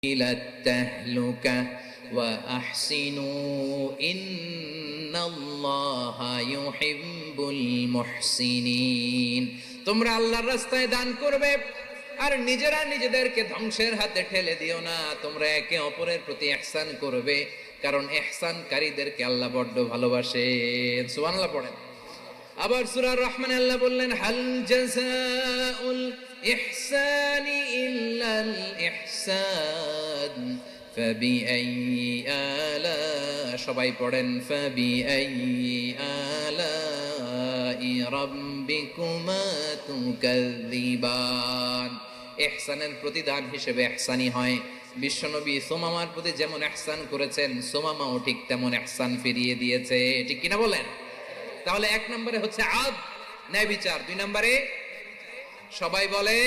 إلى التهلكة وأحسنوا إن الله يحب المحسنين তোমরা আল্লাহর রাস্তায় দান করবে আর নিজেরা নিজেদেরকে ধ্বংসের হাতে ঠেলে দিও না। তোমরা একে অপরের প্রতি ইহসান করবে, কারণ ইহসানকারীদেরকে আল্লাহ বড় ভালোবাসেন। সুবহানাল্লাহ পড়েন। আবার সূরা রহমানে আল্লাহ বললেন, হাল জাযাউল ইহসানি ইল্লাল ইহসান ফাবিআইয়ি আলা, সবাই পড়েন, ফাবিআইয়ি আলাই রাব্বিকুমা তুকাযযিবান। ইহসানের প্রতিদান হিসেবে ইহসানি হয়। বিশ্বনবী সুমামার প্রতি যেমন ইহসান করেছেন, সুমামাও ঠিক তেমন ইহসান ফিরিয়ে দিয়েছে। ঠিক কিনা বলেন? তাহলে এক নম্বরে হচ্ছে আদ, ন্যায় বিচার। দুই নম্বরে সবাই বলে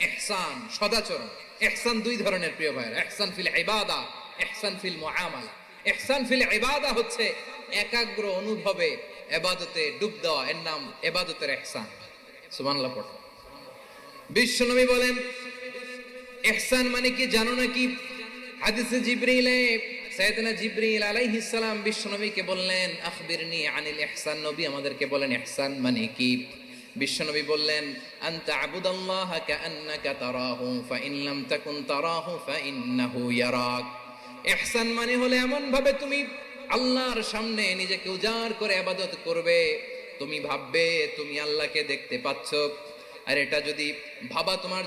ইহসান, সদাচরণ। ইহসান দুই ধরনের প্রিয় ভাইরা, ইহসান ফিল ইবাদা, ইহসান ফিল মুআমালা। ইহসান ফিল ইবাদা হচ্ছে একাগ্র অনুভবে ইবাদতে ডুব দেওয়া, এর নাম ইবাদতের ইহসান। সুবহানাল্লাহ পড়ো। বিশ্বনবী বলেন ইহসান মানে কি জানো নাকি? হাদিসে জিবরিলে সাইয়েদনা জিবরিল আলাইহিস সালাম বিশ্বনবীকে বললেন, আখবিরনি আনিল ইহসান। নবী আমাদেরকে বলেন ইহসান মানে কি? বিশ্বনবী বললেন, আনতা আবুদাল্লাহা কাআন্নাকা তারাহু ফাইন লাম তাকুন তারাহু ফাইন্নাহু ইয়ারাক। ইহসান মানে হলো এমন ভাবে তুমি আল্লাহর সামনে নিজেকে উজাড় করে ইবাদত করবে, তুমি ভাববে তুমি আল্লাহকে দেখতে পাচ্ছ। আর এটা যদি ভাবা তোমার